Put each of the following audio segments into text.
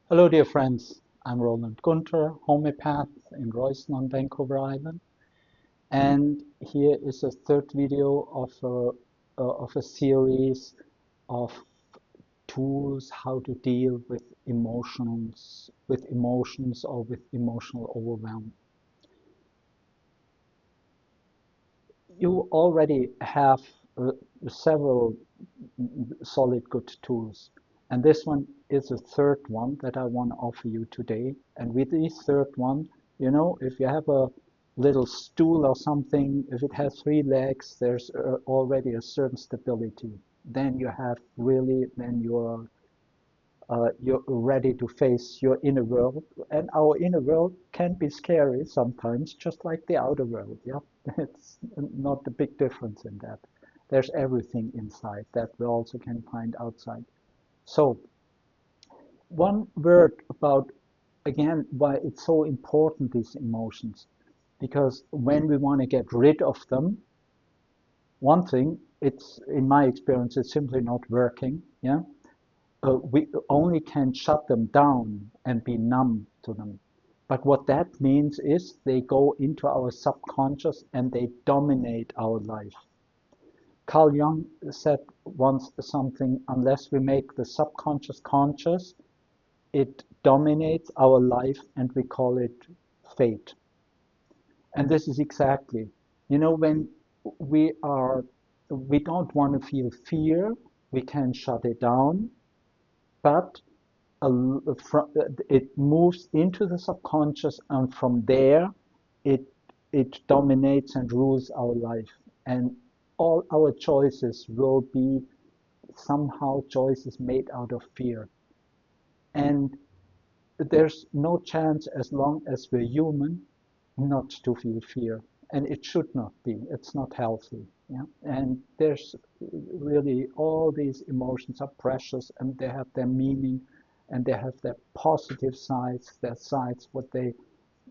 Hello, dear friends. I'm Roland Gunther, homeopath in Royston on Vancouver Island. And here is a third video of a series of tools how to deal with emotions or with emotional overwhelm. You already have several solid good tools. And this one is a third one that I want to offer you today. And with this third one, if you have a little stool or something, if it has three legs, there's already a certain stability. Then you have really, then you're ready to face your inner world. And our inner world can be scary sometimes, just like the outer world. Yeah, it's not a big difference in that. There's everything inside that we also can find outside. So, one word about, again, why it's so important, these emotions. Because when we want to get rid of them, one thing, it's, in my experience, it's simply not working. Yeah. We only can shut them down and be numb to them. But what that means is they go into our subconscious and they dominate our life. Carl Jung said once something, unless we make the subconscious conscious, it dominates our life and we call it fate. And this is exactly, when we are, we don't want to feel fear, we can shut it down, but it moves into the subconscious, and from there it it dominates and rules our life, and all our choices will be somehow choices made out of fear. And there's no chance, as long as we're human, not to feel fear, and it should not be. It's not healthy. Yeah, and there's really, all these emotions are precious, and they have their meaning, and they have their positive sides, their sides what they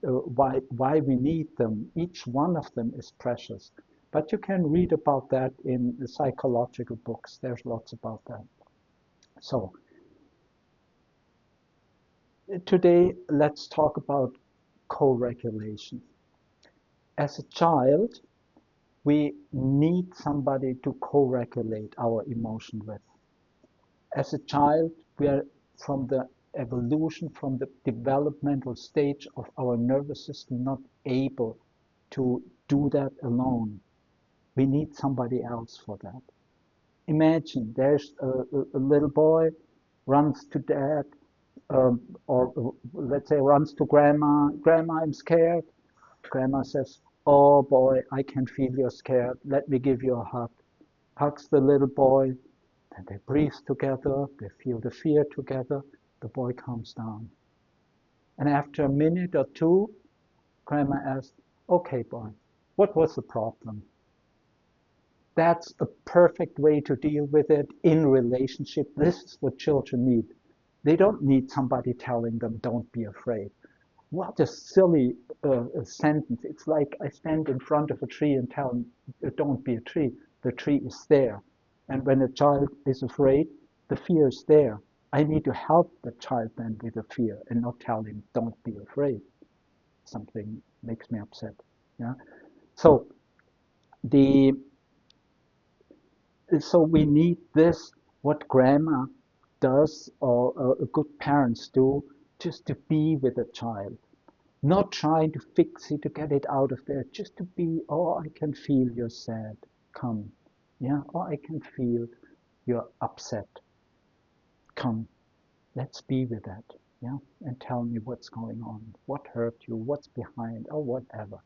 why we need them. Each one of them is precious, but you can read about that in the psychological books. There's lots about that. So today let's talk about co-regulation. As a child, we need somebody to co-regulate our emotion with. As a child, we are, from the evolution, from the developmental stage of our nervous system, not able to do that alone. We need somebody else for that. Imagine there's a little boy runs to dad, or let's say runs to grandma. Grandma, I'm scared. Grandma says, "Oh boy, I can feel you're scared. Let me give you a hug." Hugs the little boy, and they breathe together. They feel the fear together. The boy calms down. And after a minute or two, Grandma asks, "Okay, boy, what was the problem?" That's a perfect way to deal with it in relationship. This is what children need. They don't need somebody telling them, "Don't be afraid." What a silly sentence. It's like I stand in front of a tree and tell him, "Don't be a tree." The tree is there. And when a child is afraid, the fear is there. I need to help the child then with the fear and not tell him, "Don't be afraid." Something makes me upset. Yeah. So the so we need this, what grandma does, or good parents do, just to be with a child. Not trying to fix it, to get it out of there, just to be, "Oh, I can feel you're sad. Come." Yeah, "Oh, I can feel you're upset. Come, let's be with that." Yeah, and tell me what's going on, what hurt you, what's behind, or whatever.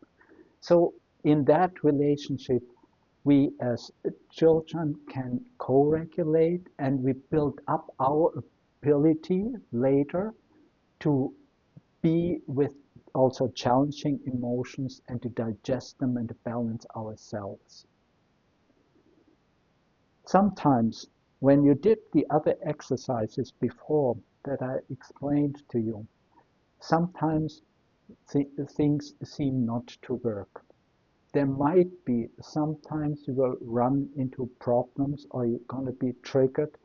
So in that relationship, we as children can co-regulate, and we build up our ability later to be with also challenging emotions and to digest them and to balance ourselves. Sometimes, when you did the other exercises before that I explained to you, sometimes things seem not to work. There might be, sometimes you will run into problems, or you're going to be triggered,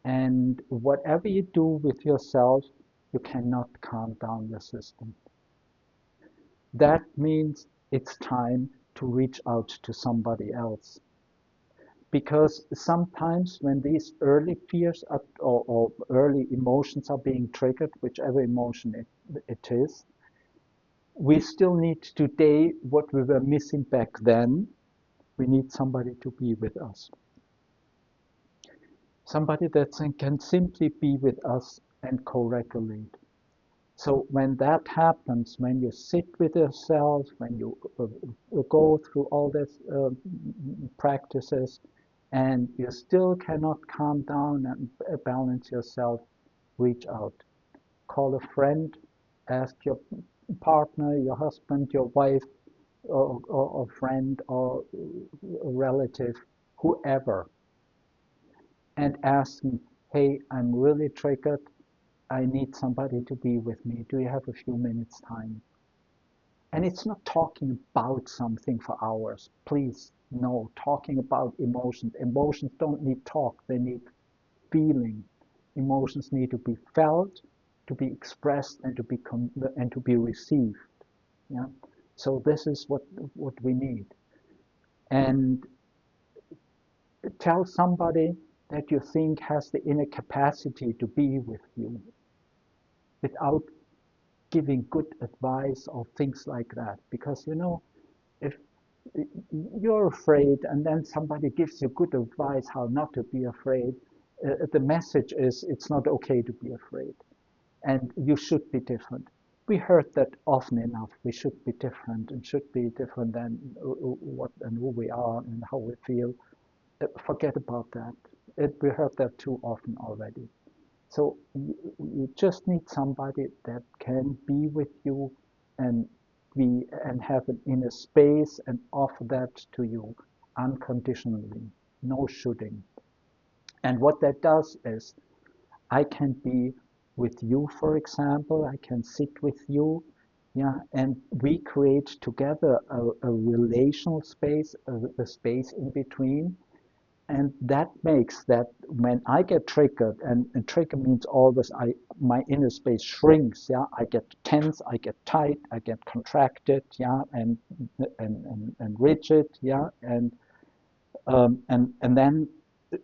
and whatever you do with yourself, you cannot calm down the system. That means it's time to reach out to somebody else. Because sometimes when these early fears or early emotions are being triggered, whichever emotion it is, we still need today what we were missing back then. We need somebody to be with us. Somebody that can simply be with us and co-regulate. So when that happens, when you sit with yourself, when you go through all these practices, and you still cannot calm down and balance yourself, reach out. Call a friend, ask your partner, your husband, your wife, or friend, or a relative, whoever, and ask them, hey, I'm really triggered. I need somebody to be with me. Do you have a few minutes time? And it's not talking about something for hours. Please, no, talking about emotions. Emotions don't need talk, they need feeling. Emotions need to be felt, to be expressed, and to be received. Yeah. So this is what we need. And tell somebody that you think has the inner capacity to be with you without giving good advice or things like that. Because if you're afraid and then somebody gives you good advice how not to be afraid, the message is it's not okay to be afraid and you should be different. We heard that often enough. We should be different and should be different than what and who we are and how we feel. Forget about that. We heard that too often already. So you just need somebody that can be with you and and have an inner space and offer that to you unconditionally, no shooting. And what that does is I can be with you, for example, I can sit with you, yeah, and we create together a relational space, a space in between, and that makes that when I get triggered, and trigger means always my inner space shrinks, yeah, I get tense, I get tight, I get contracted, yeah, and rigid, yeah, and then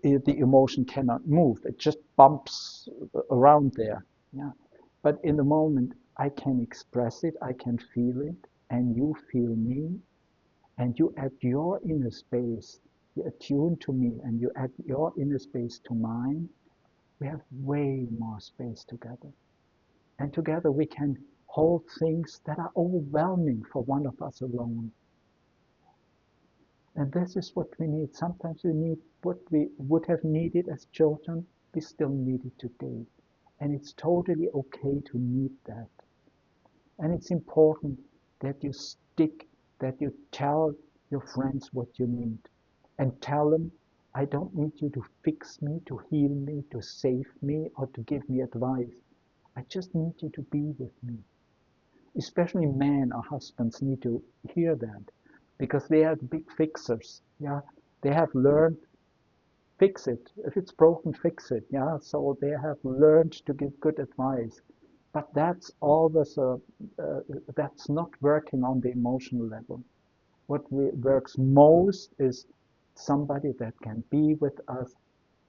the emotion cannot move. It just bumps around there, yeah. But in the moment, I can express it, I can feel it, and you feel me, and you add your inner space, you attune to me, and you add your inner space to mine, we have way more space together. And together we can hold things that are overwhelming for one of us alone. And this is what we need. Sometimes we need what we would have needed as children, we still need it today. And it's totally okay to need that. And it's important that you stick, that you tell your friends what you need. And tell them, I don't need you to fix me, to heal me, to save me, or to give me advice. I just need you to be with me. Especially men or husbands need to hear that because they are the big fixers. Yeah, they have learned fix it. If it's broken, fix it. Yeah, so they have learned to give good advice. But that's always that's not working on the emotional level. What works most is somebody that can be with us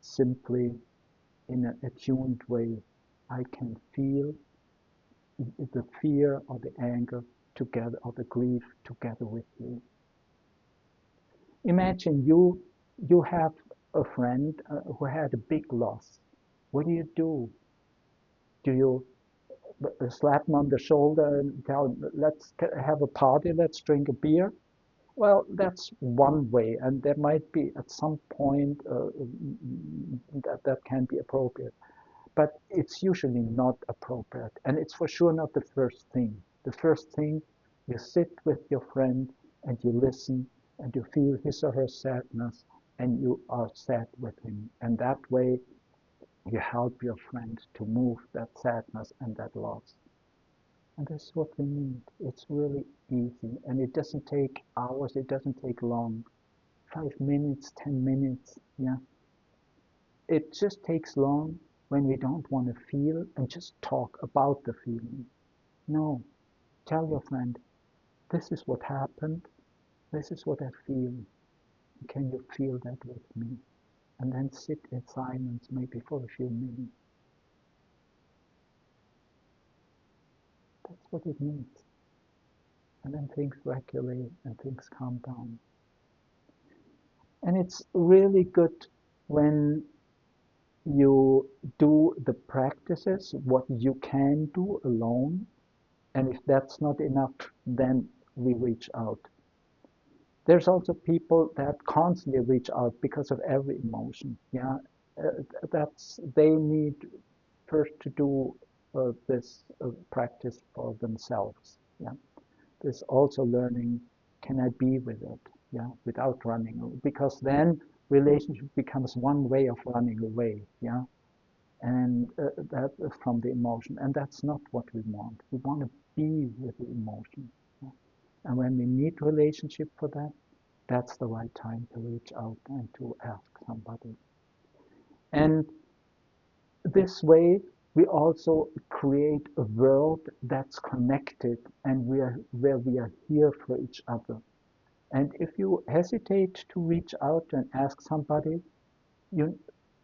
simply in an attuned way. I can feel the fear or the anger together or the grief together with you. Imagine you have a friend who had a big loss. What do you do? Do you slap him on the shoulder and tell him, let's have a party, let's drink a beer? Well, that's one way, and there might be at some point that can be appropriate, but it's usually not appropriate, and it's for sure not the first thing. The first thing, you sit with your friend and you listen and you feel his or her sadness and you are sad with him, and that way you help your friend to move that sadness and that loss. And that's what we need. It's really easy. And it doesn't take hours, it doesn't take long. 5 minutes, 10 minutes, yeah. It just takes long. when we don't want to feel and just talk about the feeling. No, tell your friend, this is what happened, this is what I feel. Can you feel that with me? And then sit in silence maybe for a few minutes. That's what it needs. And then things regulate and things calm down. And it's really good when you do the practices, what you can do alone. And if that's not enough, then we reach out. There's also people that constantly reach out because of every emotion. Yeah, that's they need first to do this practice for themselves. Yeah, there's also learning. Can I be with it? Yeah, without running, because then relationship becomes one way of running away. Yeah, and that from the emotion, and that's not what we want. We want to be with the emotion. Yeah? And when we need relationship for that, that's the right time to reach out and to ask somebody. And this way, we also create a world that's connected and where we are here for each other. And if you hesitate to reach out and ask somebody, you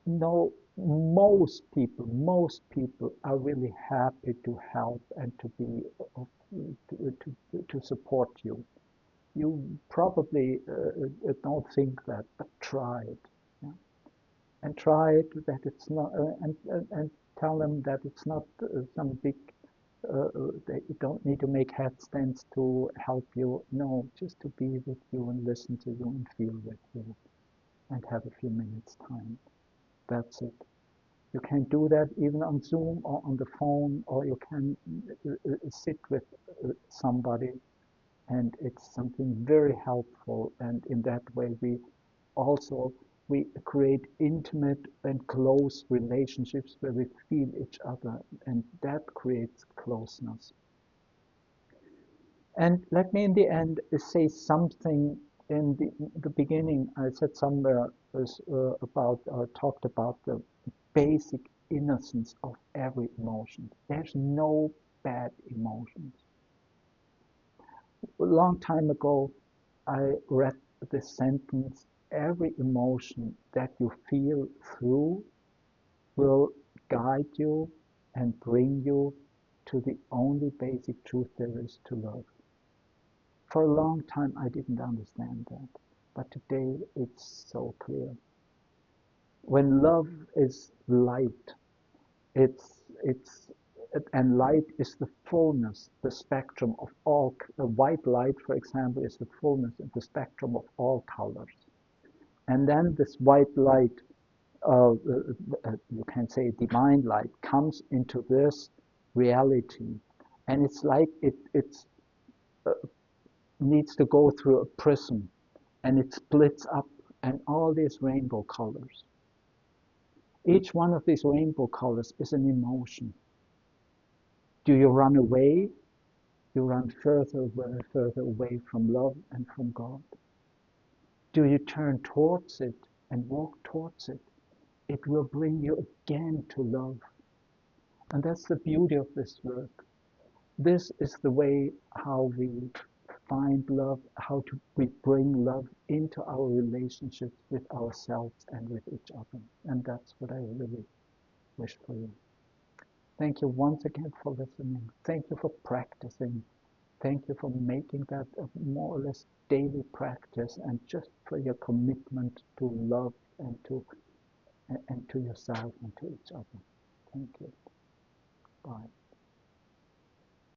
know, most people are really happy to help and to be to support you. You probably don't think that, but try it. Yeah? And try it that it's not, and tell them that it's not some big. They don't need to make headstands to help you. No, just to be with you and listen to you and feel with you and have a few minutes time. That's it. You can do that even on Zoom or on the phone, or you can sit with somebody, and it's something very helpful. And in that way, also we create intimate and close relationships where we feel each other, and that creates closeness. And let me in the end say something. In the beginning, I said somewhere about talked about the basic innocence of every emotion. There's no bad emotions. A long time ago, I read this sentence: every emotion that you feel through will guide you and bring you to the only basic truth there is to love. For a long time, I didn't understand that, but today it's so clear. When love is light, it's and light is the fullness, the spectrum of all. White light, for example, is the fullness and the spectrum of all colors. And then this white light, you can say divine light, comes into this reality, and it's like it's needs to go through a prism, and it splits up, and all these rainbow colors. Each one of these rainbow colors is an emotion. Do you run away? You run further away from love and from God. Do you turn towards it and walk towards it? It will bring you again to love. And that's the beauty of this work. This is the way how we find love, we bring love into our relationships with ourselves and with each other. And that's what I really wish for you. Thank you once again for listening. Thank you for practicing. Thank you for making that a more or less daily practice, and just for your commitment to love and to yourself and to each other. Thank you. Bye.